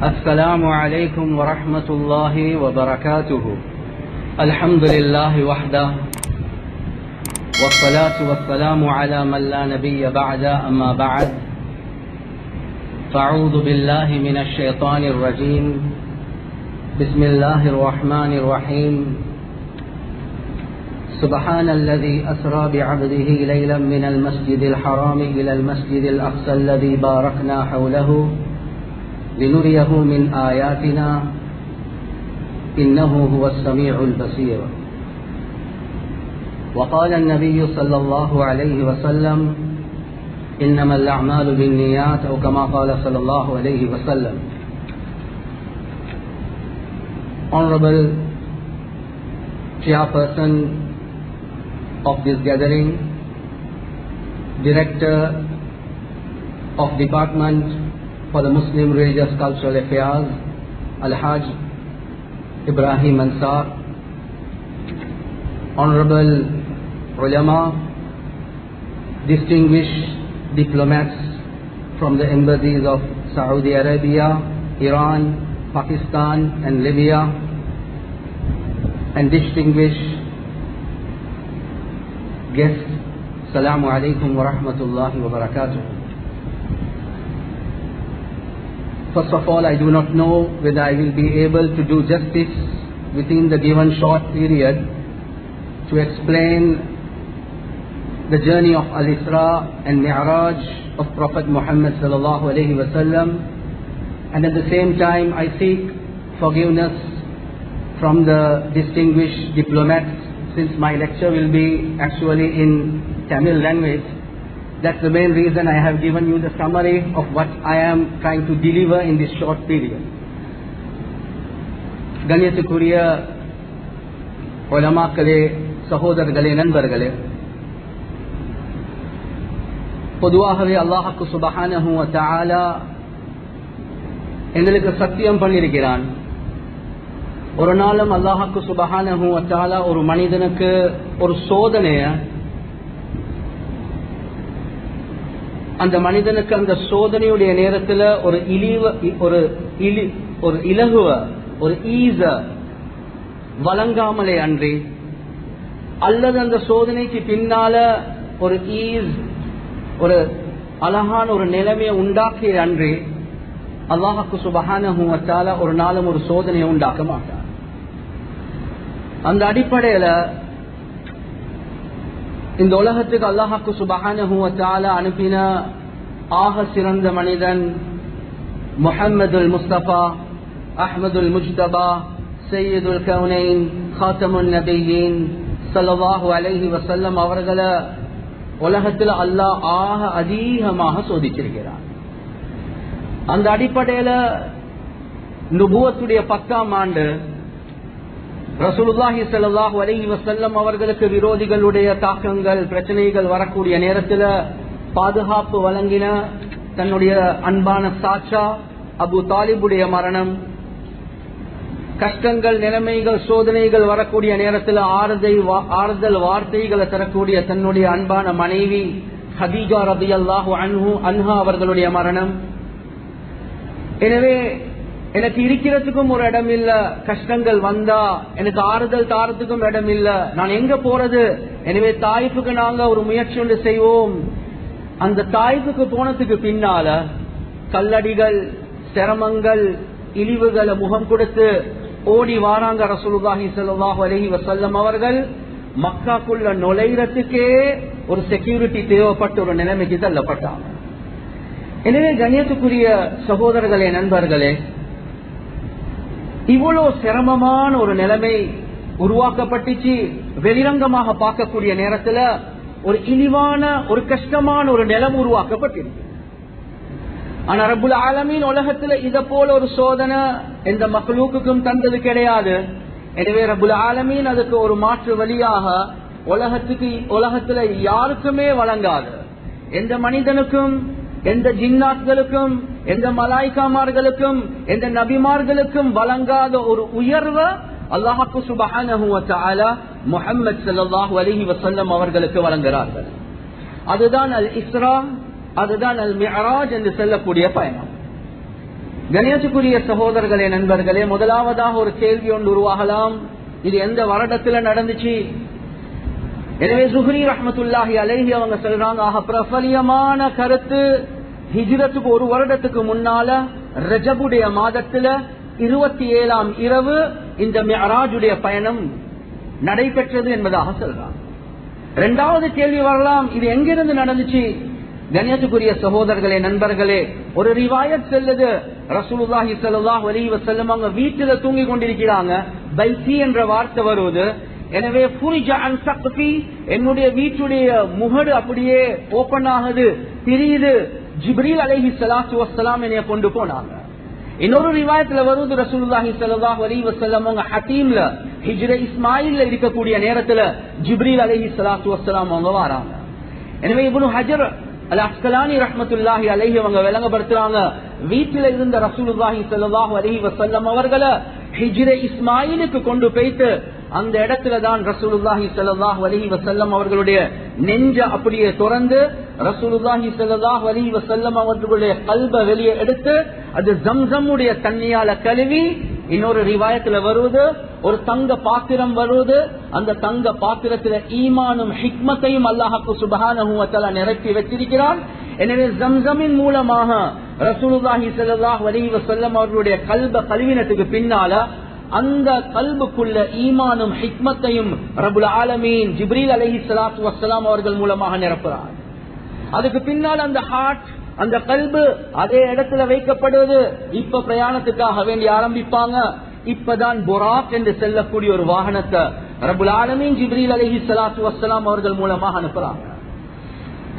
السلام عليكم ورحمة الله وبركاته. الحمد لله وحده والصلاة والسلام على من لا نبي بعد. أما بعد، فأعوذ بالله من الشيطان الرجيم. بسم الله الرحمن الرحيم. سبحان الذي أسرى بعبده ليلا من المسجد الحرام إلى المسجد الأقصى الذي باركنا حوله لنريه من آياتنا إنه هو السميع البصير. وقال النبي صلى الله عليه وسلم: إنما الأعمال بالنيات، أو كما قال صلى الله عليه وسلم. Honorable Chairperson of this gathering, Director of Department for the Muslim Religious Cultural Affairs, Al-Hajj Ibrahim Ansar, Honorable Ulama, distinguished diplomats from the embassies of Saudi Arabia, Iran, Pakistan and Libya, and distinguished guests, Assalamu alaikum wa rahmatullahi wa barakatuh. First of all, I do not know whether I will be able to do justice within the given short period to explain the journey of Al-Isra and Mi'raj of Prophet Muhammad sallallahu alaihi wasallam, and at the same time I seek forgiveness from the distinguished diplomats, since my lecture will be actually in Tamil language. That's the main reason I have given you the summary of what I am trying to deliver in this short period. கண்ணியத்துக்குரிய உலமாக்களே, சகோதரர்களே, நண்பர்களே, பொதுவாகவே அல்லாஹ்வுக்கு சுப்ஹானஹு வ தஆலா எங்களுக்கு சத்தியம் பண்ணியிருக்கிறான். ஒரு நாளும் அல்லாஹ்வுக்கு சுப்ஹானஹு வ தஆலா ஒரு மனிதனுக்கு ஒரு சோதனைய, அந்த மனிதனுக்கு அந்த சோதனையுடைய நேரத்தில் ஒரு இலகுவ, ஒரு ஈஸ வழங்காமலே அன்றி, அல்லது அந்த சோதனைக்கு பின்னால ஒரு ஈஸ், ஒரு அழகான ஒரு நிலைமையை உண்டாக்கிய அன்றி அல்லாஹ்வுக்கு சுப்ஹானஹு வ தஆலா ஒரு நாளும் ஒரு சோதனையை உண்டாக்க மாட்டார். அந்த அடிப்படையில இந்த உலகத்துக்கு அல்லாஹ்வுக்கு சுப்ஹானஹு வ தஆலா அனுப்பின ஆக சிறந்த மனிதன் முஹம்மதுல் முஸ்தபா, அஹ்மதுல் முஜ்தபா, சையதுல் கௌனைன், காத்தமுன் நபியீன் ஸல்லல்லாஹு அலைஹி வஸல்லம் அவர்களை உலகத்தில் அல்லாஹ் ஆக அதிகமாக சோதிச்சிருக்கிறார். அந்த அடிப்படையில நுபுவத்துடைய 10ஆம் ஆண்டு ரசூலுல்லாஹி ஸல்லல்லாஹு அலைஹி வஸல்லம் அவர்களுக்கு விரோதிகளுடைய தாக்கங்கள், பிரச்சனைகள் வரக்கூடிய நேரத்தில் பாதுகாப்பு வழங்கின தன்னுடைய அன்பான சாச்சா அபு தாலிபுடைய மரணம், கஷ்டங்கள், நிலைமைகள், சோதனைகள் வரக்கூடிய நேரத்தில் ஆறுதல் வார்த்தைகளை தரக்கூடிய தன்னுடைய அன்பான மனைவி ஹதீஜா ரலியல்லாஹு அன்ஹா அவர்களுடைய மரணம். எனவே எனக்கு இருக்கிறதுக்கும் ஒரு இடம் இல்ல, கஷ்டங்கள் வந்தா எனக்கு ஆறுதல் தாரத்துக்கும் இடம் இல்ல, நான் எங்க போறது? எனவே தாயிஃபுக்கு நாங்க ஒரு முயற்சி ஒன்று செய்வோம். அந்த தாயிஃபுக்கு போனதுக்கு பின்னால கல்லடிகள், சிரமங்கள், இழிவுகளை முகம் கொடுத்து ஓடி வாராங்க ரசூலுல்லாஹி ஸல்லல்லாஹு அலைஹி வஸல்லம் அவர்கள். மக்காக்குள்ள நுழைறதுக்கே ஒரு செக்யூரிட்டி தேவைப்பட்ட ஒரு நிலைமைக்கு தள்ளப்பட்டாங்க. எனவே கண்ணியத்துக்குரிய சகோதரர்களே, நண்பர்களே, இவ்வளவு சிரமமான ஒரு நிலைமை உருவாக்கப்பட்டுச்சு. வெளிரங்கமாக பார்க்கக்கூடிய நேரத்தில் ஒரு இழிவான, ஒரு கஷ்டமான ஒரு நிலம் உருவாக்கப்பட்டிருக்கு. ஆனா ரப்புல் ஆலமீன் உலகத்துல இத போல ஒரு சோதனை எந்த மக்லூக்குக்கும் தந்தது கிடையாது. எனவே ரப்புல் ஆலமீன் அதுக்கு ஒரு மாற்று வழியாக உலகத்துல யாருக்குமே வழங்காது, எந்த மனிதனுக்கும், எந்த ஜின்னாத்களுக்கும், எந்த மலாய்க்காமார்களுக்கும், எந்த நபிமார்களுக்கும் வழங்காத ஒரு உயர்வை அல்லாஹ்வுக்கு சுப்ஹானஹு வ தஆலா முஹம்மது ஸல்லல்லாஹு அலைஹி வஸல்லம் அவர்களுக்கு வழங்குகிறார்கள். அதுதான் அல் இஸ்ரா, அதுதான் அல் மிஅராஜ் என்று சொல்லக்கூடிய பயணம். கணேசுக்குரிய சகோதரர்களே, நண்பர்களே, முதலாவதாக ஒரு கேள்வி ஒன்று உருவாகலாம், இது எந்த வருடத்துல நடந்துச்சு? எனவே சுஹ்ரி ரஹ்மத்துல்லாஹி அலைஹி அவங்க சொல்றாங்க, பிரபலியமான கருத்து ஹிஜ்ரத்துக்கு ஒரு வருடத்துக்கு முன்னால ரஜபுடைய மாதத்துல 27ஆம் இரவு இந்த மிஅராஜுடைய பயணம் நடைபெற்றது என்பதாக சொல்றாங்க. இரண்டாவது கேள்வி வரலாம், இது எங்கிருந்து நடந்துச்சு? கண்ணியத்துக்குரிய சகோதரர்களே, நண்பர்களே, ஒரு ரிவாயத் செல்லுது, ரசூலுல்லாஹி ஸல்லல்லாஹு அலைஹி வஸல்லம் அவங்க வீட்டுல தூங்கி கொண்டிருக்கிறாங்க. பைத்தி என்ற வார்த்தை வருவது. எனவே ஃபுரிஜ அன் ஸக்ஃபி, என்னுடைய வீட்டுடைய முகடு அப்படியே ஓபன் ஆகுது, தெரியுது. ஜிப்ரீல் அலைஹிஸ்ஸலாத்து வஸ்ஸலாம் என்னைய கொண்டு போனாங்க. இன்னொரு ரிவாயத்துல வருது, ரசூலுல்லாஹி ஸல்லல்லாஹு அலைஹி வஸல்லம் அவங்க ஹதீம்ல ஹிஜ்ர இஸ்மாயில்ல இருக்கக்கூடிய நேரத்துல ஜிப்ரீல் அலைஹிஸ்ஸலாத்து வஸ்ஸலாம் அவங்க வராங்க. எனவே இப்னு ஹஜர் அல் அஸ்கலானி ரஹ்மத்துல்லாஹி அலைஹி அவங்க விளங்கப்படுத்துறாங்க, வீட்டில இருந்த ரசூலுல்லாஹி ஸல்லல்லாஹு அலைஹி வஸல்லம் அவர்களை ஹிஜ்ர இஸ்மாயிலுக்கு கொண்டு போயிட்டு அந்த இடத்துல தான் ரசூலுல்லாஹி ஸல்லல்லாஹு அலைஹி வஸல்லம் அவர்களுடைய நெஞ்ச அப்படியே திறந்து ரசூலுல்லாஹி ஸல்லல்லாஹு அலைஹி வஸல்லம் அவர்களுடைய கல்பை வெளியே எடுத்து அது ஜம்சமுடைய தண்ணியால கழுவி, இன்னொரு ரிவாயத்துல வருவது ஒரு தங்க பாத்திரம் வருவது, அந்த தங்க பாத்திரத்துல ஈமானும் ஹிக்மத்தையும் அல்லாஹ்வுக்கு சுப்ஹானஹு வ தஆலா நிரப்பி வச்சிருக்கிறான். எனவே ஜம்சமின் மூலமாக ரசூலுல்லாஹி ஸல்லல்லாஹு அலைஹி வஸல்லம் அவர்களுடைய கல்பை கழுவினத்துக்கு பின்னால அந்த கல்புக்குள்ள ஈமானும் ஹிக்மத்தையும் ரப்புல் ஆலமீன் ஜிப்ரீல் அலைஹிஸ்ஸலாத்து வஸ்ஸலாம் அவர்கள் மூலமாக நிரப்புறார். அதுக்கு பின்னால் அந்த ஹார்ட், அந்த கல்பு அதே இடத்துல வைக்கப்படுவது. இப்ப பிரயாணத்துக்காக வேண்டி ஆரம்பிப்பாங்க. இப்பதான் புராக் என்று செல்லக்கூடிய ஒரு வாகனத்தை ரப்புல் ஆலமீன் ஜிப்ரீல் அலைஹிஸ்ஸலாத்து வஸ்ஸலாம் அவர்கள் மூலமாக அனுப்புறாங்க.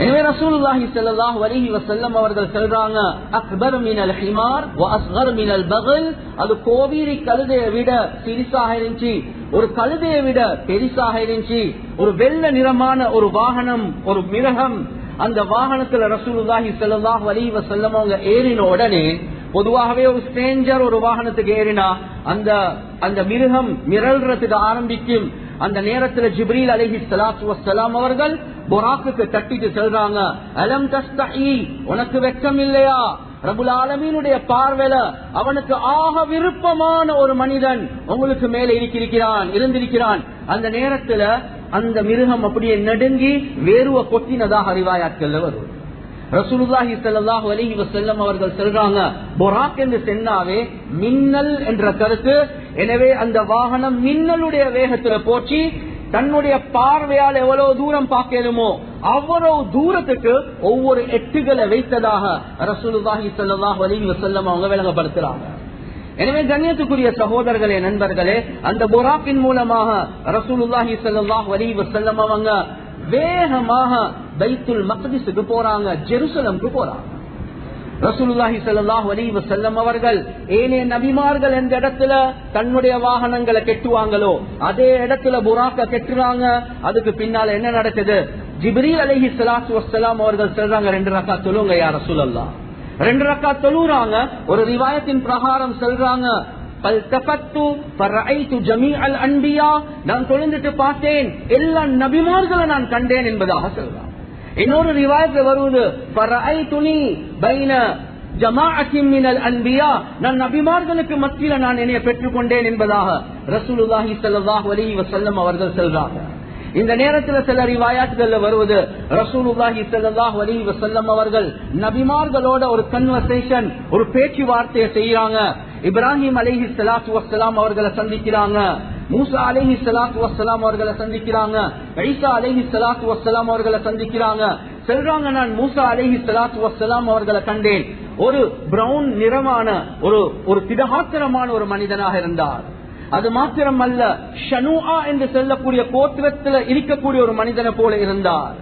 எனவே ரசூலுல்லாஹி ஸல்லல்லாஹு அலைஹி வஸல்லம் அவர்கள் சொல்றாங்க, அக்பர் மினல் ஹிமார் வ அஸ்கர் மினல் பகல், அது கோவேரி கழுதையை விட சிறிசாக இருந்துச்சு, ஒரு கழுதையை விட பெரிசாக இருந்துச்சு. ஒரு வெள்ளை நிறமான ஒரு வாகனம், ஒரு மிருகம். அந்த வாகனத்துல ரசூலுல்லாஹி ஸல்லல்லாஹு அலைஹி வஸல்லம் அவங்க ஏறின உடனே, பொதுவாகவே ஒரு ஸ்ட்ரேஞ்சர் ஒரு வாகனத்துக்கு ஏறினா அந்த மிருகம் மிரள்றதுக்கு ஆரம்பிக்கும். அந்த நேரத்துல ஜிப்ரீல் அலைஹிஸ்ஸலாத்து வஸ்ஸலாம் அவர்கள் புராக்குக்கு தட்டிட்டு சொல்றாங்க, அலம் தஸ்தஹி, உனக்கு வெட்கம் இல்லையா? ரப்புல் ஆலமீனுடைய பார்வையில அவனுக்கு ஆக விருப்பமான ஒரு மனிதன் உங்களுக்கு மேலே இருந்திருக்கிறான். அந்த நேரத்துல அந்த மிருகம் அப்படியே நடுங்கி வேறுவ கொட்டினதாக ரிவாயாத்கள்ல வரும். ரசூலுல்லாஹி ஸல்லல்லாஹு அலைஹி வஸல்லம் அவர்கள் சொல்றாங்க, புராக் என்று சொன்னாவே மின்னல் என்ற கருத்து. எனவே அந்த வாகனம் மின்னலுடைய வேகத்துல போச்சு. தன்னுடைய பார்வையால் எவ்வளவு தூரம் பார்க்கலுமோ அவ்வளவு தூரத்துக்கு ஒவ்வொரு எட்டுகளை வைத்ததாக ரசூலுல்லாஹி ஸல்லல்லாஹு அலைஹி வஸல்லம் அவங்க விளங்கப்படுத்துறாங்க. எனவே கண்ணியத்துக்குரிய சகோதரர்களே, நண்பர்களே, அந்த புராக்கின் மூலமாக ரசூலுல்லாஹி ஸல்லல்லாஹு அலைஹி வஸல்லம் அவங்க வேகமாக பைத்துல் மக்திஸுக்கு போறாங்க, ஜெருசலம்க்கு போறாங்க. ரசூலுல்லாஹி ஸல்லல்லாஹு அலைஹி வஸல்லம் அவர்கள் ஏனைய நபிமார்கள் எந்த இடத்துல தன்னுடைய வாகனங்களை கெட்டுவாங்களோ அதே இடத்துல புராக்க கெட்டுறாங்க. அதுக்கு பின்னால என்ன நடக்குது? ஜிப்ரீல் அலைஹிஸ்ஸலாத்து வஸ்ஸலாம் அவர்கள் சொல்றாங்க, 2 ரக்காத் தொழுங்க யா ரசூலல்லாஹ். 2 ரக்காத் தொழுறாங்க. ஒரு ரிவாயத்தின் பிரகாரம் சொல்றாங்க, நான் தொழுந்துட்டு பார்த்தேன், எல்லா நபிமார்களை நான் கண்டேன் என்பதாக சொல்றாங்க. இன்னொரு ரிவாயத்தில் வருவது, நான் நபிமார்களுக்கு மத்தியில நான் என்னைய பெற்றுக் கொண்டேன் என்பதாக ரசூலுல்லாஹி ஸல்லல்லாஹு அலைஹி வஸல்லம் அவர்கள் சொல்றாங்க. இந்த நேரத்தில் சில ரிவாயாத்துகள்ல வருவது, ரசூலுல்லாஹி ஸல்லல்லாஹு அலைஹி வஸல்லம் அவர்கள் நபிமார்களோட ஒரு கன்வர்சேஷன், ஒரு பேச்சுவார்த்தையை செய்யறாங்க. இப்ராஹிம் அலைஹிஸ்ஸலாத்து வஸ்ஸலாம் அவர்களை சந்திக்கிறாங்க, மூசா அலைஹிஸ்ஸலாத்து வஸ்ஸலாம் அவர்களை சந்திக்கிறாங்க, ஈசா அலைஹிஸ்ஸலாத்து வஸ்ஸலாம் அவர்களை சந்திக்கிறாங்க. சொல்றாங்க, நான் மூசா அலைஹிஸ்ஸலாத்து வஸ்ஸலாம் அவர்களை கண்டேன். ஒரு பிரவுன் நிறமான ஒரு திடகாத்திரமான ஒரு மனிதனாக இருந்தார். அது மாத்திரம் அல்ல, ஷனூஆ என்று சொல்லக்கூடிய கோத்திரத்தில் இருக்கக்கூடிய ஒரு மனிதனை போல இருந்தார்.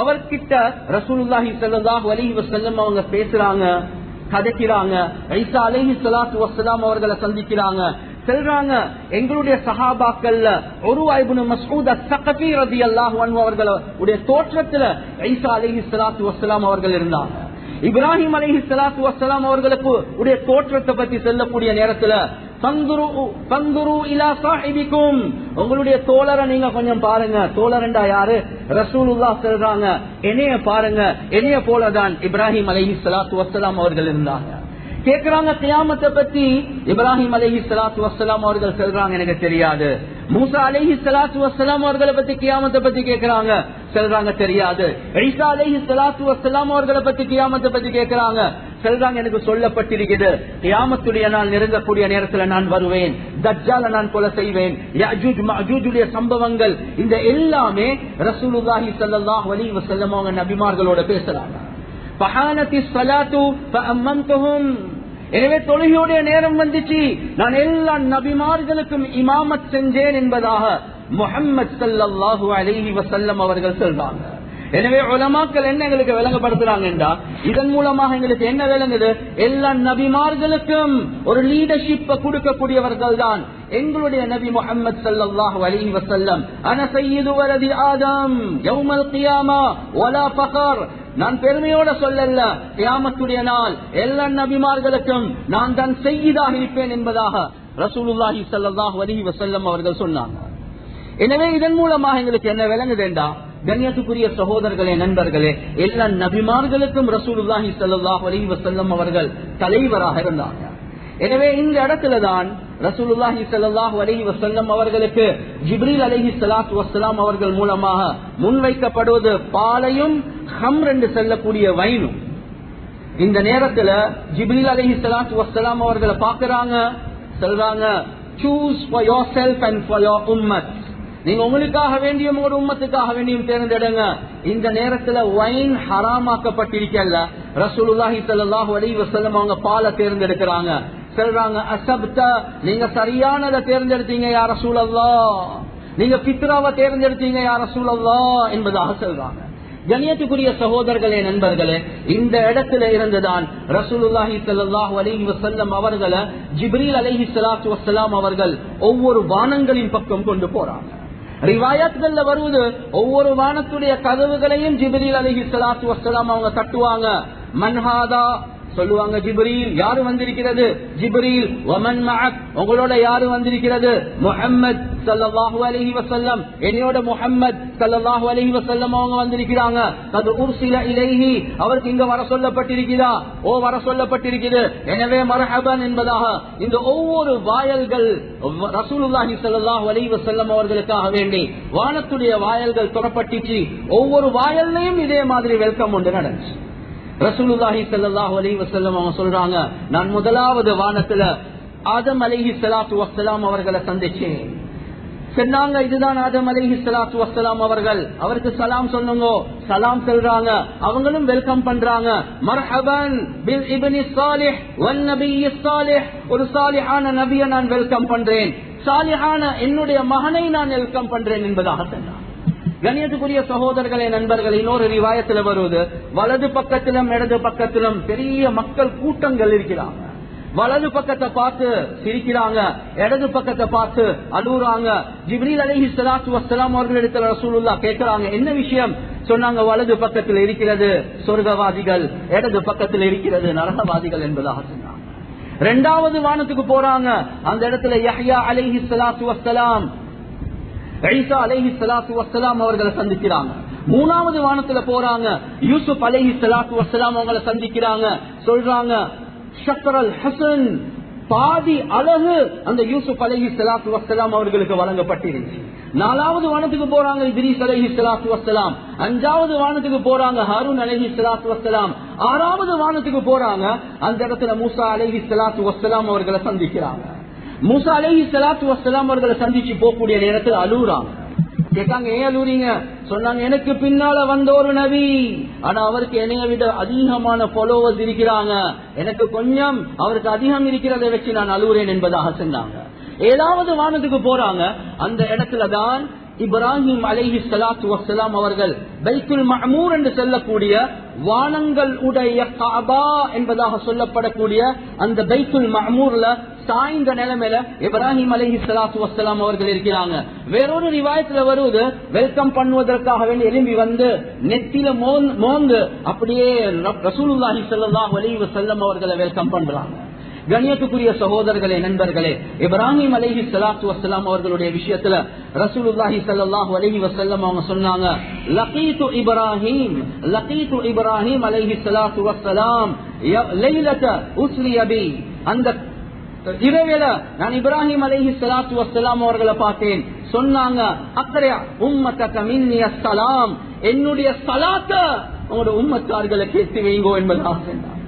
அவர்கிட்ட ரசூலுல்லாஹி ஸல்லல்லாஹு அலைஹி வஸல்லம் அவங்க பேசுறாங்க, கதைக்கிறாங்க. ஈசா அலைஹிஸ்ஸலாத்து வஸ்ஸலாம் அவர்களை சந்திக்கிறாங்க. சொல்றாங்க, எங்களுடைய சஹாபாக்கள்ல உர்வா இப்னு மஸ்ஊத் அஸ்-ஸகஃபி ரலியல்லாஹு அன்ஹு அவர்களுடைய தோற்றத்துல ஈசா அலைஹிஸ்ஸலாத்து வஸ்ஸலாம் அவர்கள் இருந்தாங்க. இப்ராஹிம் அலைஹிஸ்ஸலாத்து வஸ்ஸலாம் அவர்களுக்கு உடைய தோற்றத்தை பத்தி சொல்லக்கூடிய நேரத்துல, ஃபந்துரு இலா ஸாஹிபிக்கும், உங்களுடைய தோழரை நீங்க கொஞ்சம் பாருங்க. தோழரண்டா யாரு? ரசூலுல்லாஹ் சொல்றாங்க, என்னைய பாருங்க, என்னைய போலதான் இப்ராஹிம் அலைஹிஸ்ஸலாத்து வஸ்ஸலாம் அவர்கள் இருந்தாங்க. கேக்குறாங்க கியாமத்தை பத்தி. இப்ராஹிம் அலைஹிஸ்ஸலாத்து வஸ்ஸலாம் அவர்கள் சொல்றாங்க எனக்கு தெரியாது. மூசா அலைஹிஸ்ஸலாத்து வஸ்ஸலாம் அவர்களை பத்தி கியாமத்தை பத்தி கேக்குறாங்க, சொல்றாங்க தெரியாது. ஈசா அலைஹிஸ்ஸலாத்து வஸ்ஸலாம் அவர்களை பத்தி கியாமத்தை பத்தி கேக்குறாங்க, சொல்றாங்க எனக்கு சொல்லப்பட்டிருக்கிறது கியாமத்துடைய நாள் நெருங்கக்கூடிய நேரத்துல நான் வருவேன், தஜ்ஜால நான் கொலை செய்வேன், யஜூஜ் மஅஜூஜுடைய சம்பவங்கள் இந்த எல்லாமே ரசூலுல்லாஹி ஸல்லல்லாஹு அலைஹி வஸல்லம் அவங்க நபிமார்களோட பேசுறாங்க. ஃபஹானத்திஸ் ஸலாத்து ஃபஅம்மன்துஹும். எனவே தொழுகையுடைய நேரம் வந்துச்சு, நான் எல்லா நபிமார்களுக்கும் இமாமத் செஞ்சேன் என்பதாக முஹம்மது ஸல்லல்லாஹு அலைஹி வஸல்லம் அவர்கள் சொல்றாங்க. எனவே உலமாக்கள் என்ன எங்களுக்கு விளங்கப்படுத்துறாங்கன்றா, இதன் மூலமாக எங்களுக்கு என்ன விளங்குது, எல்லா நபிமார்களுக்கும் ஒரு லீடர்ஷிப்பை கொடுக்கக்கூடியவர்கள் தான் எங்களுடைய நபி முஹம்மது ஸல்லல்லாஹு அலைஹி வஸல்லம். அன சய்யிது வலதி ஆதம் யௌமல் கியாமா வலா ஃபக்ர். நான் பெருமையோட சொல்லல, கியாமத்துடைய நாள் எல்லா நபிமார்களுக்கும் நான் தான் சய்யிதாக இருப்பேன் என்பதாக ரசூலுல்லாஹி ஸல்லல்லாஹு அலைஹி வஸல்லம் அவர்கள் சொன்னாங்க. எனவே இதன் மூலமாக எங்களுக்கு என்ன விளங்குதுண்டா, கண்ணியத்துக்குரிய சகோதரர்களே, நண்பர்களே, எல்லா நபிமார்களுக்கும் ரசூலுல்லாஹி ஸல்லல்லாஹு அலைஹி வஸல்லம் அவர்கள் தலைவராக இருந்தாங்க. எனவே இந்த இடத்துலதான் ரசூலுல்லாஹி ஸல்லல்லாஹு அலைஹி வஸல்லம் அவர்களுக்கு ஜிப்ரீல் அலைஹிஸ்ஸலாத்து வஸ்ஸலாம் அவர்கள் மூலமாக முன்வைக்கப்படுவது பாலையும் ஹம்ர் என்று சொல்லக்கூடிய வைனும். இந்த நேரத்துல ஜிப்ரீல் அலைஹிஸ்ஸலாத்து வஸ்ஸலாம் அவர்களை பார்க்கறாங்க, சொல்றாங்க, choose for yourself and for your ummah. நீங்க உங்களுக்காக வேண்டியும் ஒரு உம்மத்துக்காக வேண்டியும் தேர்ந்தெடுங்க. இந்த நேரத்துல வைன் ஹராமாக்கப்பட்டிருக்கல, ரசூலுல்லாஹி ஸல்லல்லாஹு அலைஹி வஸல்லம் அவங்க பாலை தேர்ந்தெடுக்கிறாங்க. சொல்றாங்க, அஸப்த, நீங்க சரியானதை தேர்ந்தெடுத்தீங்க யா ரசூலல்லாஹ், நீங்க ஃபித்ராவை தேர்ந்தெடுத்தீங்க யா ரசூலல்லாஹ் என்பதாக சொல்றாங்க. கண்ணியத்துக்குரிய சகோதரர்களே, நண்பர்களே, இந்த இடத்துல இருந்துதான் ரசூலுல்லாஹி ஸல்லல்லாஹு அலைஹி வஸல்லம் அவர்களை ஜிப்ரீல் அலைஹிஸ்ஸலாத்து வஸ்ஸலாம் அவர்கள் ஒவ்வொரு வானங்களின் பக்கம் கொண்டு போறாங்க. ரிவாயத்கள்ல வருவது, ஒவ்வொரு வானத்துடைய கதவுகளையும் ஜிப்ரீல் அலைஹிஸ்ஸலாத்து வஸ்ஸலாம் அவங்க தட்டுவாங்க. மன்ஹாதா சொல்லுவாங்க, ஜிப்ரீல், யாரு வந்திருக்கிறது? ஜிப்ரீல். வமன் மஅக், உங்களோட யாரு வந்திருக்கிறது? முஹம்மத் ஸல்லல்லாஹு அலைஹி வஸல்லம், என்னோட முஹம்மத் ஸல்லல்லாஹு அலைஹி வஸல்லம் அவங்க வந்திருக்கிறாங்க. அது உர்சில இலைஹி, அவருக்கு இங்க வர சொல்லப்பட்டிருக்கிறா, ஓ வர சொல்லப்பட்டிருக்கிறது, எனவே மர்ஹபன் என்பதாக இந்த ஒவ்வொரு வாயல்கள் ரசூலுல்லாஹி ஸல்லல்லாஹு அலைஹி வஸல்லம் அவர்களுக்காக வேண்டி வானத்துடைய வாயல்கள் திறப்பட்டுச்சு. ஒவ்வொரு வாயல்லையும் இதே மாதிரி வெல்கம் ஒன்று நடந்துச்சு. ரசூலுல்லாஹி ஸல்லல்லாஹு அலைஹி வஸல்லம் அவங்க சொல்றாங்க, நான் முதலாவது வானத்துல ஆதம் அலைஹிஸ்ஸலாத்து வஸ்ஸலாம் அவர்களை சந்திச்சேன். சொன்னாங்க, இதுதான் ஆதம் அலைஹிஸ்ஸலாத்து வஸ்ஸலாம் அவர்கள், அவருக்கு சலாம் சொல்லுங்க. சலாம் சொல்றாங்க, அவங்களும் வெல்கம் பண்றாங்க. மர்ஹபன் பில் இப்னி ஸாலிஹ் வன் நபிய் ஸாலிஹ், ஒரு சாலிஹான நபியை நான் வெல்கம் பண்றேன், சாலிஹான என்னுடைய மகனை நான் வெல்கம் பண்றேன் என்பதாக சொன்னாங்க. கண்ணியத்துக்குரிய சகோதரர்களே, நண்பர்கள், இன்னொரு ரிவாயத்துல வருவது, வலது பக்கத்திலும் இடது பக்கத்திலும் பெரிய மக்கள் கூட்டங்கள் இருக்கிறாங்க. வலது பக்கத்தை பார்த்து சிரிக்கிறாங்க, இடது பக்கத்தை பார்த்து அழுறாங்க. ஜிப்ரீல் அலைஹிஸ்ஸலாத்து வஸ்ஸலாம் அவர்களிடத்தில் ரசூலுல்லாஹ் கேட்கிறாங்க, என்ன விஷயம்? சொன்னாங்க, வலது பக்கத்தில் இருக்கிறது சொர்க்கவாதிகள், இடது பக்கத்தில் இருக்கிறது நரகவாதிகள் என்பதாக சொன்னாங்க. இரண்டாவது வானத்துக்கு போறாங்க, அந்த இடத்துல யஹ்யா அலைஹிஸ்ஸலாத்து வஸ்ஸலாம், ஈசா அலைஹிஸ்ஸலாத்து வஸ்ஸலாம் அவர்களை சந்திக்கிறாங்க. மூணாவது வானத்துல போறாங்க, யூசுப் அலைஹிஸ்ஸலாத்து வஸ்ஸலாம் அவங்களை சந்திக்கிறாங்க. சொல்றாங்க, ஷக்ரல் ஹசன், பாதி அழகு அந்த யூசுப் அலைஹிஸ்ஸலாத்து வஸ்ஸலாம் அவர்களுக்கு வழங்கப்பட்டிருந்துச்சு. நாலாவது வானத்துக்கு போறாங்க இத்ரீஸ் அலைஹிஸ்ஸலாத்து வஸ்ஸலாம். அஞ்சாவது வானத்துக்கு போறாங்க ஹாரூன் அலைஹிஸ்ஸலாத்து வஸ்ஸலாம். ஆறாவது வானத்துக்கு போறாங்க, அந்த இடத்துல மூசா அலைஹிஸ்ஸலாத்து வஸ்ஸலாம் அவர்களை சந்திக்கிறாங்க. மூசா அலைஹிஸ்ஸலாத்து வஸ்ஸலாம் அவர்களை சந்திச்சு போகக்கூடிய நேரத்தில் அழுறாங்க. கேட்டாங்க, ஏன் அழுறீங்க? சொன்னாங்க, எனக்கு பின்னால வந்த ஒரு நபி, ஆனா அவருக்கு என்னைய விட அதிகமான ஃபாலோவர்ஸ் இருக்கிறாங்க, எனக்கு கொஞ்சம் அவருக்கு அதிகம் இருக்கிறதை வச்சு நான் அழுறேன் என்பதாக சொன்னாங்க. ஏழாவது வானத்துக்கு போறாங்க, அந்த இடத்துலதான் இப்ராஹிம் அலைஹிஸ்ஸலாத்து வஸ்ஸலாம் அவர்கள் பைத்துல் மஅமூர் என்று சொல்லக்கூடிய வானங்கள் உடைய கஅபா என்பதாக சொல்லப்படக்கூடிய அந்த பைத்துல் மஅமூர்ல சாய்ந்த நிலைமையில இப்ராஹிம் அலைஹிஸ்ஸலாத்து வஸ்ஸலாம் அவர்கள் இருக்கிறாங்க. வேறொரு ரிவாயத்துல வருவது, வெல்கம் பண்ணுவதற்காக வேண்டி எழும்பி வந்து நெத்தில மோந்து அப்படியே ரசூலுல்லாஹி ஸல்லல்லாஹு அலைஹி வஸல்லம் அவர்களை வெல்கம் பண்றாங்க. கண்ணியத்துக்குரிய சகோதரர்களே, நண்பர்களே, இப்ராஹிம் அலைஹிஸ்ஸலாத்து வஸ்ஸலாம் அவர்களுடைய விஷயத்துல ரசூலுல்லாஹி ஸல்லல்லாஹு அலைஹி வஸல்லம் அவங்க சொன்னாங்க, லகீது இப்ராஹிம் அலைஹிஸ்ஸலாத்து வஸ்ஸலாம் லைலத உஸ்ரிய பி. அந்த இரவேல நான் இப்ராஹிம் அலைஹிஸ்ஸலாத்து வஸ்ஸலாம் அவர்களை பார்த்தேன். சொன்னாங்க, அக்ரியா உம்மத்தக மின்னி அஸ்ஸலாம், என்னுடைய ஸலாத்த உங்களுடைய உம்மத்தார்களுக்கு எத்தி வைங்கோ என்பதாக சொன்னார்.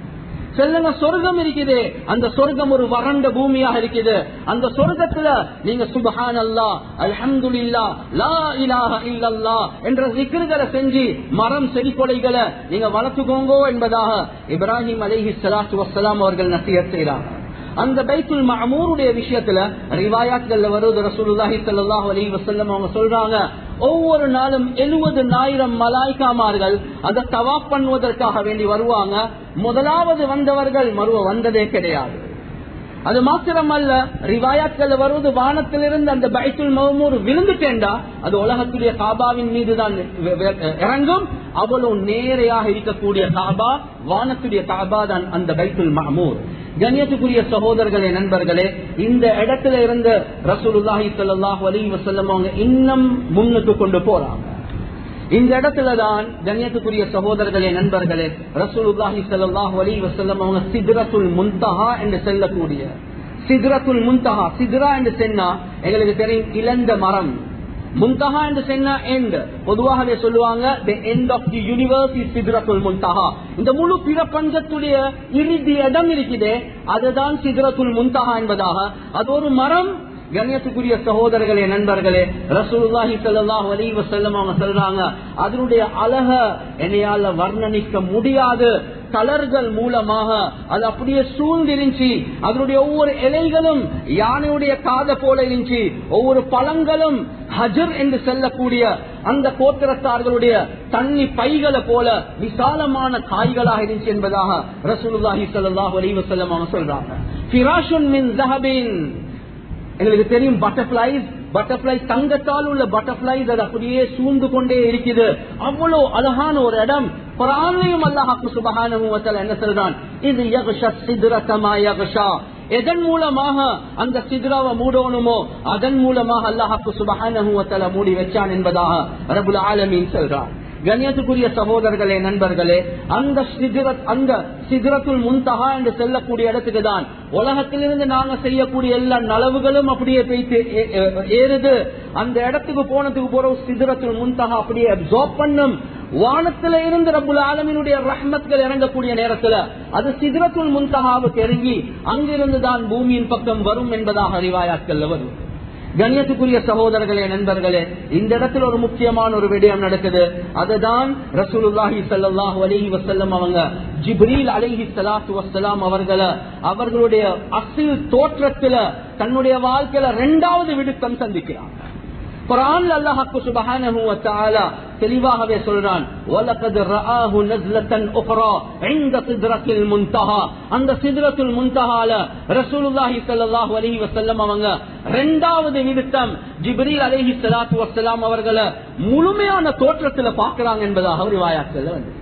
செல்லுங்க, சொர்க்கம் இருக்குது. அந்த சொர்க்கம் ஒரு வறண்ட பூமியாக இருக்குது. அந்த சொர்க்கத்துல நீங்க சுப்ஹானல்லாஹ், அல்ஹம்துலில்லாஹ், லா இலாஹ இல்லல்லாஹ் என்ற zikruகளை செஞ்சு மரம் செடி கொடைகளை நீங்க வளர்த்துக்கோங்கோ என்பதாக இப்ராஹிம் அலைஹிஸ்ஸலாத்து வஸ்ஸலாம் அவர்கள் நசிஹத் செய்றாங்க. அந்த பைத்துல் மஅமூருடைய விஷயத்துல ரிவாயாத்கள்ல வருது, ரசூலுல்லாஹி ஸல்லல்லாஹு அலைஹி வஸல்லம் அவங்க சொல்றாங்க, ஒவ்வொரு நாளும் 70,000 மலாய்க்காமார்கள் அதை தவாப் பண்ணுவதற்காக வேண்டி வருவாங்க. முதலாவது வந்தவர்கள் வந்ததே கிடையாது. அது மாத்திரமல்ல, ரிவாயாத்கள்ல வருவது, வானத்திலிருந்து அந்த பைத்துல் மஅமூர் விழுந்துட்டேண்டா அது உலகத்துடைய காபாவின் மீதுதான் இறங்கும். அவ்வளவு நேரையாக இருக்கக்கூடிய காபா, வானத்துடைய காபா தான் அந்த பைத்துல் மஅமூர். கண்ணியத்துக்குரிய சகோதரர்களே, நண்பர்களே, இந்த இடத்துல இருந்த ரசூலுல்லாஹி ஸல்லல்லாஹு அலைஹி வஸல்லம் அவங்க இன்னும் முன்னுக்கு கொண்டு போறாங்க. இந்த இடத்துலதான் கண்ணியத்துக்குரிய சகோதரர்களே, நண்பர்களே, ரசூலுல்லாஹி ஸல்லல்லாஹு அலைஹி வஸல்லம் அவங்க சித்ரத்துல் முன்தஹா என்று சொல்லக்கூடிய சித்ரத்துல் முன்தஹா, சித்ரா என்று சொன்னா எங்களுக்கு தெரியும் இழந்த மரம், முன்தஹா என்று சொன்னா எண்ட். பொதுவாகவே சொல்லுவாங்க the end of the universe is சித்ரத்துல் முன்தஹா. இந்த முழு பிரபஞ்சத்துடைய இறுதி இடம் இருக்குதே அதுதான் சித்ரத்துல் முன்தஹா என்பதாக. அது ஒரு மரம். கண்ணியத்துக்குரிய சகோதரர்களே, நண்பர்களே, ரசூலுல்லாஹி ஸல்லல்லாஹு அலைஹி வஸல்லம் அவங்க சொல்றாங்க, அதனுடைய அழக என்னையால வர்ணனிக்க முடியாது. கலர்கள் மூலமாக அது அப்படியே சூழ்ந்திருந்துச்சு. அதனுடைய ஒவ்வொரு இலைகளும் யானையுடைய காதை போல இருந்துச்சு. ஒவ்வொரு பழங்களும் ஹஜர் என்று சொல்லக்கூடிய அந்த கோத்திரத்தார்களுடைய தண்ணி பைகளை போல விசாலமான காய்களாக இருந்துச்சு என்பதாக ரசூலுல்லாஹி ஸல்லல்லாஹு அலைஹி வஸல்லம் அவங்க சொல்றாங்க. ஃபிராஷுன் மின் ஸஹபின், எங்களுக்கு தெரியும் பட்டர்ஃபிளைஸ் தங்கத்தால் உள்ள பட்டர்ஃபிளைஸ் அது அப்படியே சூழ்ந்து கொண்டே இருக்குது. அவ்வளவு அழகான ஒரு இடம். குர்ஆன்லயும் அல்லாஹ் சுப்ஹானஹு வ தஆலா என்ன சொல்றான், இது யக்ஷா சித்ரத மா யக்ஷா, எதன் மூலமாக அந்த சித்ராவை மூடணுமோ அதன் மூலமாக அல்லாஹ் சுப்ஹானஹு வ தஆலா மூடி வச்சான் என்பதாக ரப்புல் ஆலமீன் சொல்றான். கண்ணியத்துக்குரிய சகோதரர்களே, நண்பர்களே, அந்த சித்ரத்துல் முன்தஹா என்று சொல்லக்கூடிய இடத்துக்கு தான் உலகத்திலிருந்து நாங்க செய்யக்கூடிய எல்லா நலவுகளும் அப்படியே போயிட்டு ஏறுது. அந்த இடத்துக்கு போனதுக்கு போற சித்ரத்துல் முன்தஹா அப்படியே அப்சார்ப் பண்ணும். வானத்தில இருந்து ரப்புல் ஆலமீனுடைய ரஹ்மத்கள் இறங்கக்கூடிய நேரத்துல அது சித்ரத்துல் முன்தஹாவுக்கு இறங்கி அங்கிருந்து தான் பூமியின் பக்கம் வரும் என்பதாக ரிவாயாத்கள்ல வரும். கண்ணியத்துக்குரிய சகோதரர்களே, நண்பர்களே, இந்த இடத்துல ஒரு முக்கியமான ஒரு விடயம் நடக்குது. அதுதான் ரசூலுல்லாஹி ஸல்லல்லாஹு அலைஹி வஸல்லம் அவங்க ஜிப்ரீல் அலைஹிஸ்ஸலாத்து வஸ்ஸலாம் அவர்களுடைய அசில் தோற்றத்துல தன்னுடைய வாழ்க்கையில 2வது விடுத்தம் சந்திக்கிறாங்க. குர்ஆன்ல அல்லாஹ் சுப்ஹானஹு வ தஆலா தெளிவாகவே சொல்றான், வலகத் ரஆஹு நஸ்லத்தன் உக்ரா இன்த சித்ரத்துல் முன்தஹா. அந்த சித்ரத்துல் முன்தஹால ரசூலுல்லாஹி ஸல்லல்லாஹு அலைஹி வஸல்லம் அவங்க 2வது விடுத்தம் ஜிப்ரீல் அலைஹிஸ்ஸலாத்து வஸ்ஸலாம் அவர்களை முழுமையான தோற்றத்துல பார்க்கறாங்க என்பதாக ரிவாயாத்கள்ல வந்து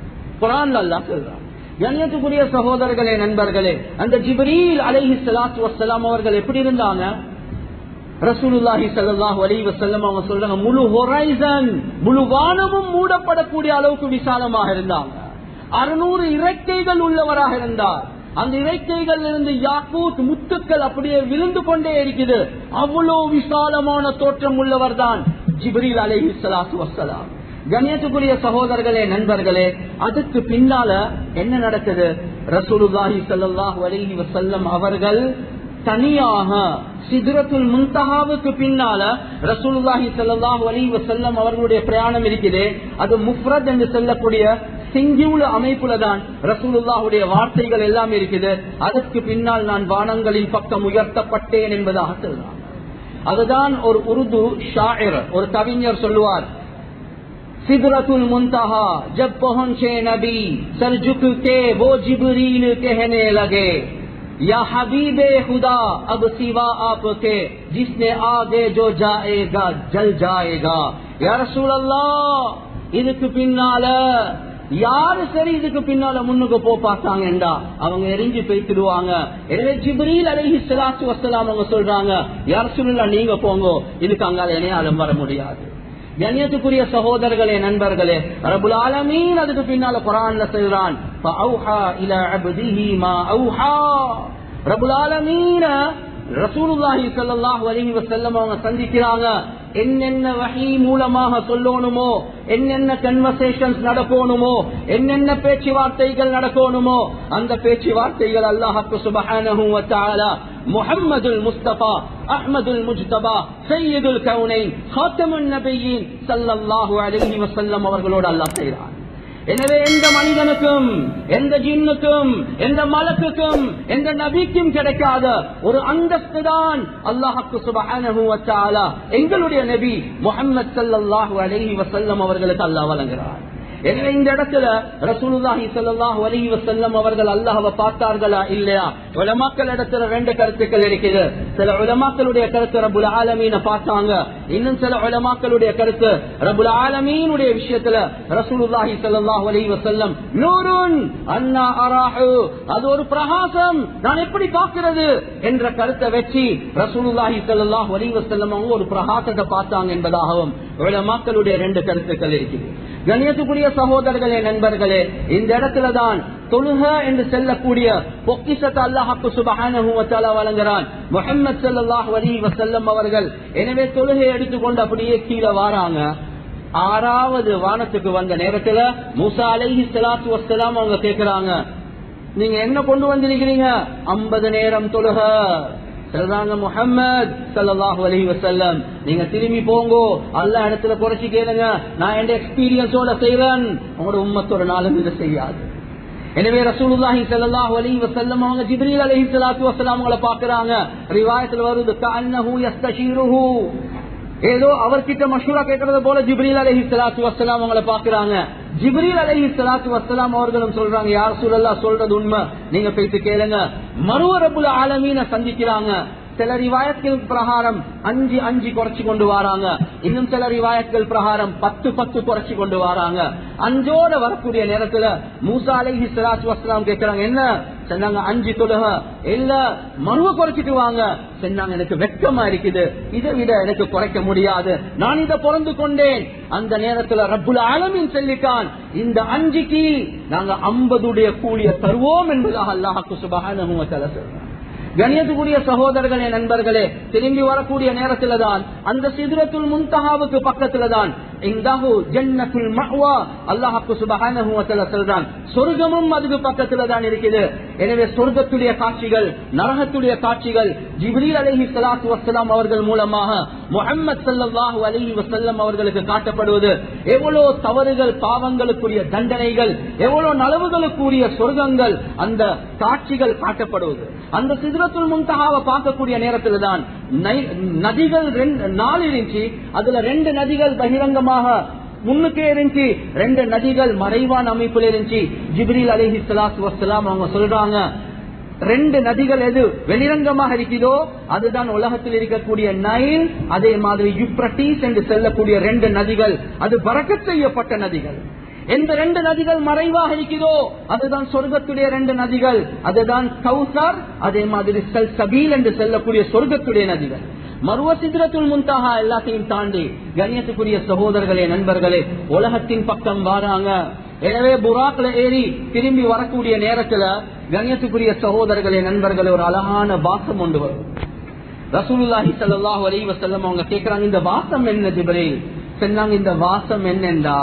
குர்ஆன்ல அல்லாஹ் சொல்றான். கண்ணியத்துக்குரிய சகோதரர்களே, நண்பர்களே, அந்த ஜிப்ரீல் அலைஹிஸ்ஸலாத்து வஸ்ஸலாம் அவர்கள் எப்படி இருந்தாங்க? ரசூலுல்லாஹி ஸல்லல்லாஹு அலைஹி வஸல்லம் அவங்க சொல்றாங்க, முழு ஹொரைசன், முழு வானமும் மூடப்படக்கூடிய அளவுக்கு விசாலமாக இருந்தாங்க. 600 இறக்கைகள் உள்ளவராக இருந்தார். அந்த இறக்கைகள் இருந்து யாக்கூத் முத்துக்கள் அப்படியே விழுந்து கொண்டே இருக்குது. அவ்வளவு விசாலமான தோற்றம் உள்ளவர் தான் ஜிப்ரீல் அலைஹிஸ்ஸலாத்து வஸ்ஸலாம். கண்ணியத்துக்குரிய சகோதரர்களே, நண்பர்களே, அதுக்கு பின்னால என்ன நடக்குது? ரசூலுல்லாஹி ஸல்லல்லாஹு அலைஹி வஸல்லம் அவர்கள் தனியாக சித்ரத்துல் முன்தஹாவுக்கு பின்னால ரசூலுல்லாஹி ஸல்லல்லாஹு அலைஹி வஸல்லம் அவர்களுடைய பிரயாணம் இருக்குது. அது முஃப்ரத் என்று சொல்லக்கூடிய சிங்குலர் அமைப்புல தான் ரசூலுல்லாஹுடைய வார்த்தைகள் எல்லாம் இருக்குது. அதற்கு பின்னால் நான் வானங்களின் பக்கம் உயர்த்தப்பட்டேன் என்பதாக சொல்றார். அதுதான் ஒரு உருது ஷாயிர், ஒரு கவிஞர் சொல்லுவார், सिदरतुल मुंतहा जब पहुंचे नबी सर झुक के वो जिब्रील कहने लगे, या हबीबे खुदा अब सिवा आपके जिसने आगे जो जाएगा जल जाएगा. या रसूल अल्लाह, இதுக்கு பின்னால யாரு சரி இதுக்கு பின்னால முன்னுக்கு பார்த்தாங்கடா அவங்க எரிஞ்சு போய்த்திடுவாங்க. எனவே ஜிப்ரீல் அலைஹிஸ்ஸலாத்து வஸ்ஸலாம் அவங்க சொல்றாங்க, யா ரசூலுல்லாஹ் நீங்க போங்க, இதுக்கு அங்கால என்னால வர முடியாது. கண்ணியத்துக்குரிய சகோதரர்களே, நண்பர்களே, ரப்புல் ஆலமீன் அதுக்கு பின்னால குர்ஆன்ல சொல்றான், ஃபஅவ்ஹா இலா அப்திஹி மா அவ்ஹா. ரப்புல் ஆலமீன் ரசூலுல்லாஹி ஸல்லல்லாஹு அலைஹி வஸல்லம் அவங்க சந்திக்கிறாங்க. என்னென்ன வஹீ மூலமாக சொல்லணுமோ, என்னென்ன கன்வர்சேஷன்ஸ் நடக்கணுமோ, என்னென்ன பேச்சுவார்த்தைகள் நடக்கணுமோ, அந்த பேச்சுவார்த்தைகள் அல்லாஹ் சுப்ஹானஹு வ தஆலா முஹம்மதுல் முஸ்தபா அஹ்மதுல் முஜ்தபா சய்யிதுல் கௌனைன் காத்தமுன் நபியீன் ஸல்லல்லாஹு அலைஹி வஸல்லம் அவர்களோடு அல்லாஹ் செய்றான். எனவே எந்த மனிதனுக்கும், எந்த ஜின்னுக்கும், எந்த மலக்குக்கும், எந்த நபிக்கும் கிடைக்காத ஒரு அந்தஸ்து தான் அல்லாஹ் சுப்ஹானஹு வ தஆலா எங்களுடைய நபி முஹம்மது ஸல்லல்லாஹு அலைஹி வஸல்லம் அவர்களுக்கு அல்லாஹ் வழங்குகிறார். எனவே இந்த இடத்துல ரசூலுல்லாஹி ஸல்லல்லாஹு அலைஹி வஸல்லம் அவர்கள் அல்லாஹ்வை பார்த்தார்களா இல்லையா? உலமாக்கள் இடத்துல ரெண்டு கருத்துக்கள் இருக்குது. சில உலமாக்களுடைய கருத்து ரப்புல் ஆலமீனை பார்த்தாங்க, இன்னும் சில உலமாக்களுடைய கருத்து ரப்புல் ஆலமீனுடைய விஷயத்துல ரசூலுல்லாஹி ஸல்லல்லாஹு அலைஹி வஸல்லம் நூருன் அன்னா அராஹு, அது ஒரு பிரகாசம், நான் எப்படி பார்க்கிறது என்ற கருத்தை வச்சு ரசூலுல்லாஹி ஸல்லல்லாஹு அலைஹி வஸல்லம் அவங்க ஒரு பிரகாசத்தை பார்த்தாங்க என்பதாகவும் உலமாக்களுடைய ரெண்டு கருத்துக்கள் இருக்குது. கண்ணியத்துக்குரிய சகோதரர்களே, நண்பர்களே, இந்த இடத்துலதான் தொழுக என்று செல்லக்கூடிய பொக்கிஷத்தை அல்லாஹ் சுப்ஹானஹு வ தஆலா வழங்குகிறான் முஹம்மது ஸல்லல்லாஹு அலைஹி வஸல்லம் அவர்கள். எனவே தொழுகை எடுத்துக்கொண்டு அப்படியே கீழே வாராங்க. 6வது வானத்துக்கு வந்த நேரத்துல மூசா அலைஹிஸ்ஸலாத்து வஸ்ஸலாம் அவங்க கேக்குறாங்க, நீங்க என்ன கொண்டு வந்திருக்கிறீங்க? 50 நேரம் தொழுக. சொல்றாங்க, முஹம்மது ஸல்லல்லாஹு அலைஹி வஸல்லம் நீங்க திரும்பி போங்கோ, அல்லாஹ் இடத்துல குறைச்சி கேளுங்க, நான் என் எக்ஸ்பீரியன்ஸோட செய்றேன், உங்களோட உம்மத்தோட நாளும் இதை செய்யாது. எனவே ரசூலுல்லாஹி ஸல்லல்லாஹு அலைஹி வஸல்லம் அவங்க ஜிப்ரீல் அலைஹிஸ்ஸலாத்து வஸ்ஸலாம் அவங்கள பார்க்கறாங்க. ரிவாயத்துல வருது, கஅன்னஹு யஸ்தஷீருஹு, ஏதோ அவர்கிட்ட மஷூரா கேட்கறது போல ஜிப்ரீல் அலைஹிஸ்ஸலாத்து வஸ்ஸலாம் அவங்கள பார்க்கறாங்க. ஜிப்ரீல் அலைஹிஸ்ஸலாத்து வஸ்ஸலாம் அவர்களும் சொல்றாங்க, யா ரசூலல்லாஹ் சொல்றது உண்மை, நீங்க போயிட்டு கேளுங்க. மறுவ ரப்புல் ஆலமீனை சந்திக்கிறாங்க. சில ரிவாயத்கள் பிரகாரம் 5 குறைச்சு கொண்டு வராங்க, இன்னும் சில ரிவாயத்கள் பிரகாரம் 10 குறைச்சு கொண்டு வராங்க. 5ஓட வரக்கூடிய நேரத்துல மூசா அலைஹிஸ்ஸலாத்து வஸ்ஸலாம் கேட்கிறாங்க, என்ன சொன்னாங்க? 5 தொழுக இல்ல, மறுவ குறைச்சிட்டு வாங்க சொன்னாங்க. எனக்கு வெட்கமா இருக்குது, இதை விட எனக்கு குறைக்க முடியாது, நான் இதை பொறந்து கொண்டேன். அந்த நேரத்துல ரப்புல் ஆலமீன் சொல்லிட்டான், இந்த 5க்கு நாங்க 50 கூலிய தருவோம் என்பதாக அல்லாஹ் சுப்ஹானஹு வ தஆலா சொல்றான். கண்ணியத்துக்குரிய சகோதரர்களே, நண்பர்களே, திரும்பி வரக்கூடிய நேரத்துல தான் அந்த சித்ரத்துல் முன்தஹாவுக்கு பக்கத்துல தான் இந்தஹு ஜன்னத்துல் மஅவா அல்லாஹ் சுப்ஹானஹு வ தஆலா சொல்றான், சொர்க்கமும் அதுக்கு பக்கத்துல தான் இருக்குது. எனவே சொர்க்கத்துடைய காட்சிகள், நரகத்துடைய காட்சிகள் ஜிப்ரீல் அலைஹிஸ்ஸலாத்து வஸ்ஸலாம் அவர்கள் மூலமாக முஹம்மது ஸல்லல்லாஹு அலைஹி வஸல்லம் அவர்களுக்கு காட்டப்படுவது, எவ்வளவு தவறுகள் பாவங்களுக்குரிய தண்டனைகள், எவ்வளவு நலவுகளுக்குரிய சொர்க்கங்கள், அந்த காட்சிகள் காட்டப்படுவது. அந்த சித்ரத்துல் முன்தஹாவை பார்க்கக்கூடிய நேரத்துல தான் நதிகள் 4 இருந்துச்சு. அதுல 2 நதிகள் பகிரங்கமாக முன்னுக்கே இருந்துச்சு, 2 நதிகள் மறைவான அமைப்பில் இருந்துச்சு. ஜிப்ரீல் அலைஹிஸ்ஸலாத்து வஸ்ஸலாம் அவங்க சொல்றாங்க, 2 நதிகள் எது வெளிரங்கமாக இருக்கிறதோ அதுதான் உலகத்தில் இருக்கக்கூடிய நைல், அதே மாதிரி யூப்ரட்டிஸ் என்று செல்லக்கூடிய 2 நதிகள், அது பரக்கத் செய்யப்பட்ட நதிகள். எந்த 2 நதிகள் மறைவாக இருக்கிறதோ அதுதான் சொர்க்கத்துடைய 2 நதிகள், அதுதான் கௌசர், அதே மாதிரி சல்சபீல் என்று செல்லக்கூடிய சொர்க்கத்துடைய நதிகள். மறுவ சித்ரத்துல் முன்தஹா எல்லாத்தையும் தாண்டி கண்ணியத்துக்குரிய சகோதரர்களே, நண்பர்களே, உலகத்தின் பக்கம் வராங்க. எனவே புராக்ல ஏறி திரும்பி வரக்கூடிய நேரத்துல கண்ணியத்துக்குரிய சகோதரர்களே, நண்பர்களே, ஒரு அழகான வாசம் கொண்டு வரும். ரசூலுல்லாஹி ஸல்லல்லாஹு அலைஹி வஸல்லம் அவங்க கேக்குறாங்க, இந்த வாசம் என்ன ஜிப்ரீல்? சொன்னாங்க, இந்த வாசம் என்னண்டா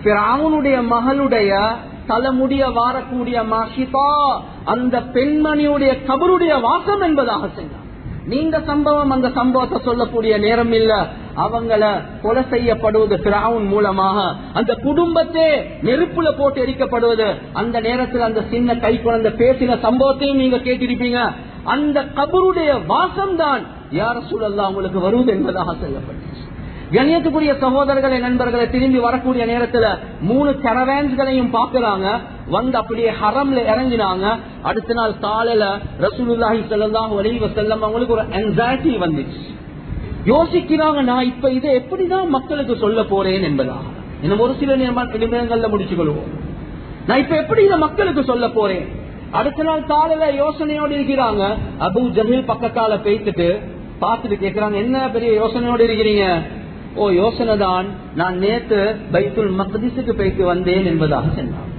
ஃபிரௌனுடைய மகளுடைய தலைமுடிய வாரக்கூடிய மாஷிதா, அந்த பெண்மணியுடைய கபருடைய வாசம் என்பதாக சொன்னார். நீண்ட சம்பவம், அந்த சம்பவத்தை சொல்லக்கூடிய நேரம் இல்ல. அவங்கள கொலை செய்யப்படுவது ஃபிரௌன் மூலமாக, அந்த குடும்பத்தை நெருப்புல போட்டு எரிக்கப்படுவது. அந்த நேரத்தில் அந்த சின்ன கை குழந்தை பேசின சம்பவத்தையும் நீங்க கேட்டிருப்பீங்க. அந்த கபருடைய வாசம் தான் யா ரசூலல்லாஹ் உங்களுக்கு வருவது என்பதாக சொல்லப்பட்டுச்சு. கண்ணியத்துக்குரிய சகோதரர்களே, நண்பர்களை, திரும்பி வரக்கூடிய நேரத்துல 3 கரவான்ஸ்களையும் பார்க்கறாங்க. வந்து அப்படியே ஹரம்ல இறங்கினாங்க. அடுத்த நாள் காலையில ரசூலுல்லாஹி ஸல்லல்லாஹு அலைஹி வஸல்லம் அவங்களுக்கு ஒரு anxiety வந்துச்சு. யோசிக்கிறாங்க, நான் இப்ப இதை எப்படிதான் மக்களுக்கு சொல்ல போறேன் என்பதாக. இன்னும் ஒரு சில நிமிடங்கள்ல முடிச்சு கொள்வோம். நான் இப்ப எப்படி இதை மக்களுக்கு சொல்ல போறேன்? அடுத்த நாள் காலையில யோசனையோடு இருக்கிறாங்க. அபூ ஜஹீல் பக்கத்தால பேசிட்டு பார்த்துட்டு கேட்கிறாங்க, என்ன பெரிய யோசனையோடு இருக்கிறீங்க? ஓ, யோசனை தான், நான் நேத்து பைத்துல் மக்திஸுக்கு போயிட்டு வந்தேன் என்பதாக சொன்னார்.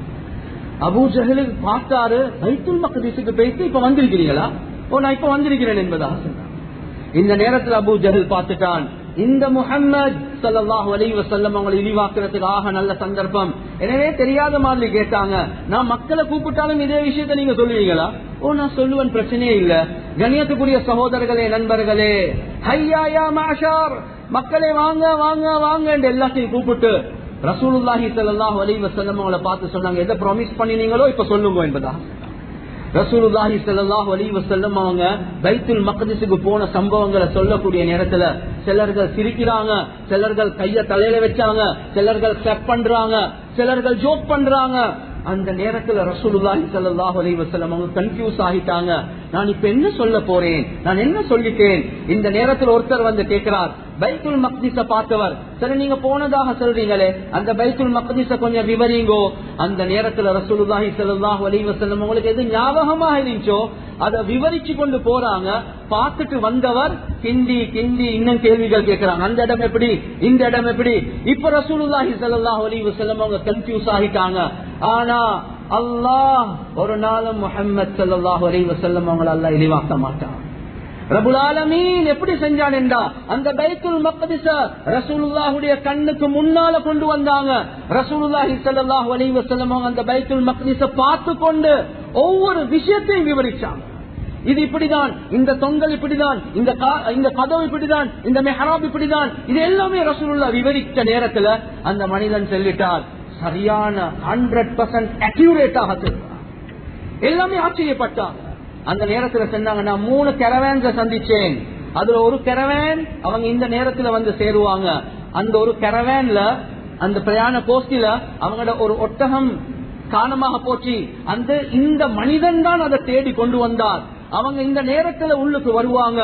அபூ ஜஹீல் பார்த்தாரு, பைத்துல் மக்திஸுக்கு போயிட்டு இப்ப வந்திருக்கிறீங்களா? ஓ, நான் இப்ப வந்திருக்கிறேன் என்பதாக சொன்னார். இந்த நேரத்தில் அபூ ஜஹீல் பார்த்துட்டான், இந்த முஹம்மது ஸல்லல்லாஹு அலைஹி வஸல்லம் அவங்களை இழிவாக்குறதுக்கு நல்ல சந்தர்ப்பம். எனவே தெரியாத மாதிரி கேட்டாங்க, நான் மக்களை கூப்பிட்டாலும் இதே விஷயத்தை நீங்க சொல்லுவீங்களா? ஓ, நான் சொல்லுவேன், பிரச்சனையே இல்ல. கண்ணியத்துக்குரிய சகோதரர்களே, நண்பர்களே, ஹய்யா யா மஅஷர், மக்களே வாங்க வாங்க வாங்க என்று எல்லாத்தையும் கூப்பிட்டு ரசூலுல்லாஹி ஸல்லல்லாஹு அலைஹி வஸல்லம் அவங்களை பார்த்து சொன்னாங்க, எதை ப்ராமிஸ் பண்ணினீங்களோ இப்ப சொல்லுங்க என்பதா. ரசூலுல்லாஹி ஸல்லல்லாஹு அலைஹி வஸல்லம் அவங்க பைத்துல் மக்திஸுக்கு போன சம்பவங்களை சொல்லக்கூடிய நேரத்துல சிலர்கள் சிரிக்கிறாங்க, சிலர்கள் கைய தலையில வச்சாங்க, சிலர்கள் கிளப் பண்றாங்க, சிலர்கள் ஜோக் பண்றாங்க. அந்த நேரத்துல ரசூலுல்லாஹி ஸல்லல்லாஹு அலைஹி வஸல்லம் அவங்க கன்ஃபியூஸ் ஆகிட்டாங்க. நான் இப்ப என்ன சொல்ல போறேன், நான் என்ன சொல்லிட்டேன்? இந்த நேரத்தில் ஒருத்தர் வந்து கேட்கிறார், பைத்துல் மக்திஸ பார்த்தவர், சரி நீங்க போனதாக சொல்றீங்களே, அந்த பைத்துல் மக்திஸ கொஞ்சம் விவரிங்கோ. அந்த நேரத்துல ரசூலுல்லாஹி ஸல்லல்லாஹு அலைஹி வஸல்லம் உங்களுக்கு எது ஞாபகமா இருந்துச்சோ அதை விவரிச்சு கொண்டு போறாங்க. பார்த்துட்டு வந்தவர் கிண்டி கிண்டி இன்னும் கேள்விகள் கேட்கிறாங்க, அந்த இடம் எப்படி, இந்த இடம் எப்படி. இப்ப ரசூலுல்லாஹி ஸல்லல்லாஹு அலைஹி வஸல்லம் அவங்க கன்ஃபியூஸ் ஆகிட்டாங்க. ஆனா அல்லாஹ் ஒரு நாளும் முஹம்மது ஸல்லல்லாஹு அலைஹி வஸல்லம் அவங்களை அல்லாஹ் இழிவாக்க மாட்டான். ரப்புல் ஆலமீன் எப்படி செஞ்சான் என்றா, அந்த பைத்துல் மக்திஸ ரசூலுல்லாஹுடைய கண்ணுக்கு முன்னால கொண்டு வந்தாங்க. ரசூலுல்லாஹி ஸல்லல்லாஹு அலைஹி வஸல்லம் அந்த பைத்துல் மக்திஸ பார்த்து கொண்டு ஒவ்வொரு விஷயத்தையும் விவரிச்சாங்க. இது இப்படிதான், இந்த தொங்கல் இப்படிதான், இந்த கதவு இப்படிதான், இந்த மெஹராப் இப்படிதான். இது எல்லாமே ரசூலுல்லாஹ் விவரித்த நேரத்துல அந்த மனிதன் சொல்லிட்டார், சரியான 100% அக்யூரேட்டாக சொல்றார். எல்லாமே ஆச்சரியப்பட்டாங்க. அந்த நேரத்துல சொன்னாங்க, நான் 3 கேரவான்ஸை சந்திச்சேன். அதுல ஒரு கேரவான் அவங்க இந்த நேரத்துல வந்து சேருவாங்க. அந்த ஒரு கேரவான்ல அந்த பிரயாண கோஷ்டில அவங்களோட ஒரு ஒட்டகம் காரணமாக போச்சு. இந்த மனிதன் தான் அதை தேடி கொண்டு வந்தார். அவங்க இந்த நேரத்துல உள்ளுக்கு வருவாங்க.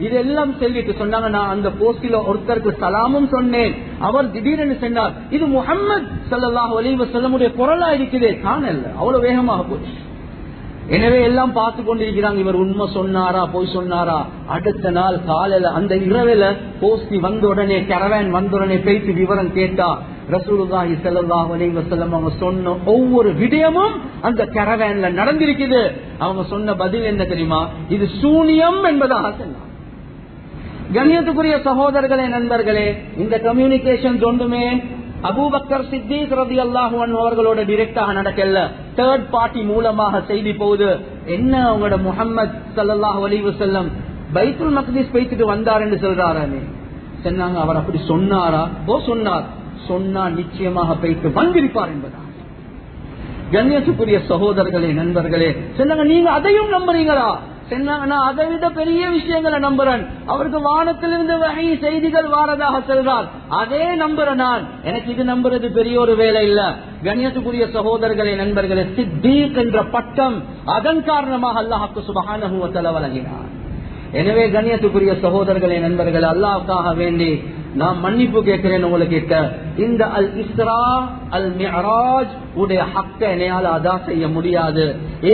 இதெல்லாம் சொல்லிட்டு சொன்னாங்க, நான் அந்த போஸ்டில ஒருத்தருக்கு சலாமும் சொன்னேன். அவர் திடீரென்று சொன்னார், இது முஹம்மது ஸல்லல்லாஹு அலைஹி வஸல்லமுடைய குரலா இருக்குதே, காணல, அவ்வளவு வேகமாக போச்சு. எனவே எல்லாம் பார்த்து கொண்டிருக்கிறாங்க, இவர் உண்மை சொன்னாரா போய் சொன்னாரா. அடுத்த நாள் காலையில அந்த இரவுல போஸ்டி வந்த உடனே, கேரவான் வந்த உடனே பேசி விவரம் கேட்டா, ரசூலுல்லாஹி ஸல்லல்லாஹு அலைஹி வஸல்லம் அவங்க சொன்ன ஒவ்வொரு விடயமும் அந்த கேரவான்ல நடந்திருக்குது. அவங்க சொன்ன பதில் என்ன தெரியுமா? இது சூனியம் என்பதாக சொன்னார். கண்ணியத்துக்குரிய சகோதரர்களே, நண்பர்களே, இந்த கம்யூனிகேஷன் ஒன்றுமே அபூபக்கர் சித்திக் ரலியல்லாஹு அன்ஹு அவர்களோட டைரக்டாக நடக்கல, தேர்ட் பார்ட்டி மூலமாக செய்தி போகுது. என்ன அவங்களோட முஹம்மது ஸல்லல்லாஹு அலைஹி வஸல்லம் பைத்துல் மக்திஸ் போயிட்டு வந்தார் என்று சொல்றாரு. சொன்னாங்க, அவர் அப்படி சொன்னாரா? ஓ சொன்னார். சொன்னா நிச்சயமாக போயிட்டு வந்திருப்பார் என்பதா. கண்ணியத்துக்குரிய சகோதரர்களே, நண்பர்களே, சொன்னாங்க, நீங்க அதையும் நம்புறீங்களா? நான் அதை விட பெரிய விஷயங்களை நம்புறேன். அவருக்கு வானத்திலிருந்து வகை செய்திகள் வாரதாக சொல்றார், அதே நம்புறேன் நான். எனக்கு இது நம்புறது பெரிய ஒரு வேலை இல்ல. கண்ணியத்துக்குரிய சகோதரர்களே, நண்பர்களே, சித்தீக் என்ற பட்டம் அதன் காரணமாக அல்லாஹ் சுப்ஹானஹு வ தஆலா வழங்கினார். எனவே கண்ணியத்துக்குரிய சகோதரர்களே, நண்பர்களே, அல்லாஹ்வுக்காக வேண்டி நான் மன்னிப்பு கேட்கிறேன் உங்களுக்கு. இந்த அல் இஸ்ரா அல் மிஅராஜ் உடைய ஹக்க என்னால் அதா செய்ய முடியாது.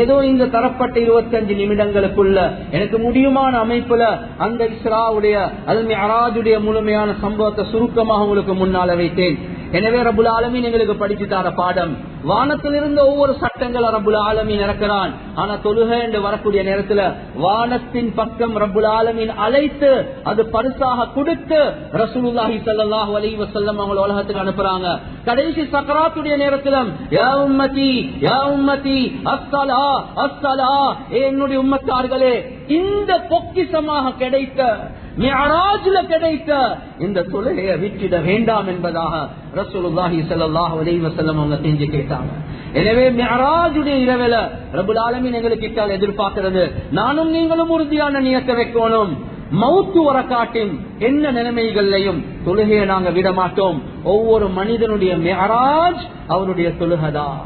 ஏதோ இந்த தரப்பட்ட 25 நிமிடங்களுக்குள்ள எனக்கு முடியுமான அமைப்புல அந்த இஸ்ரா உடைய அல் மிஅராஜ் உடைய முழுமையான சம்பவத்தை சுருக்கமாக உங்களுக்கு முன்னால வைத்தேன். எனவே ரப்புல் ஆலமீன் எங்களுக்கு படிச்சு தர பாடம், வானத்திலிருந்து ஒவ்வொரு சட்டங்களை ரப்புல் ஆலமீன் இறக்கிறான். ஆனா தொழுகை என்று வரக்கூடிய நேரத்துல வானத்தின் பக்கம் ரப்புல் ஆலமீன் அழைத்து அது பரிசாக கொடுத்து ரசூலுல்லாஹி ஸல்லல்லாஹு அலைஹி வஸல்லம் அவங்க உலகத்துக்கு அனுப்புறாங்க. கடைசி சக்கராத்துடைய நேரத்திலும் யா உம்மதி யா உம்மதி அஸ்ஸலா அஸ்ஸலா, என்னுடைய உம்மத்தார்களே, இந்த பொக்கிஷமாக கிடைத்த மிஅராஜ்ல கிடைத்த இந்த தொழுகையை விட்டுட வேண்டாம் என்பதாக ரசூலுல்லாஹி ஸல்லல்லாஹு அலைஹி வஸல்லம் அவங்க செஞ்சு கேட்டாங்க. எனவே மிஅராஜுடைய இரவுல ரப்புல் ஆலமீன் எங்களுக்கு கிட்ட எதிர்பார்க்கிறது, நானும் நீங்களும் உறுதியான நியத்தை வைக்கணும். மௌத்து வர காட்டும் என்ன நிலைமைகளையும் தொழுகையை நாங்க விட மாட்டோம். ஒவ்வொரு மனிதனுடைய மிஅராஜ் அவருடைய தொழுகைதான்.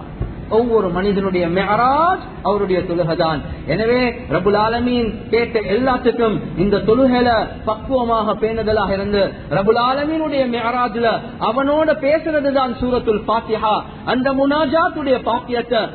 ஒவ்வொரு மனிதனுடைய மிஅராஜ் அவருடைய தொழுகைதான். எனவே ரப்புல் ஆலமீன் கேட்ட எல்லாத்துக்கும் இந்த தொழுகையில பக்குவமாக பேணுதலாக இருந்து ரப்புல் ஆலமீனுடைய மிஅராஜ்ல அவனோட பேசுறதுதான் சூரத்துல் ஃபாத்திஹா. அந்த முனாஜாத்துடைய பாக்கியத்தை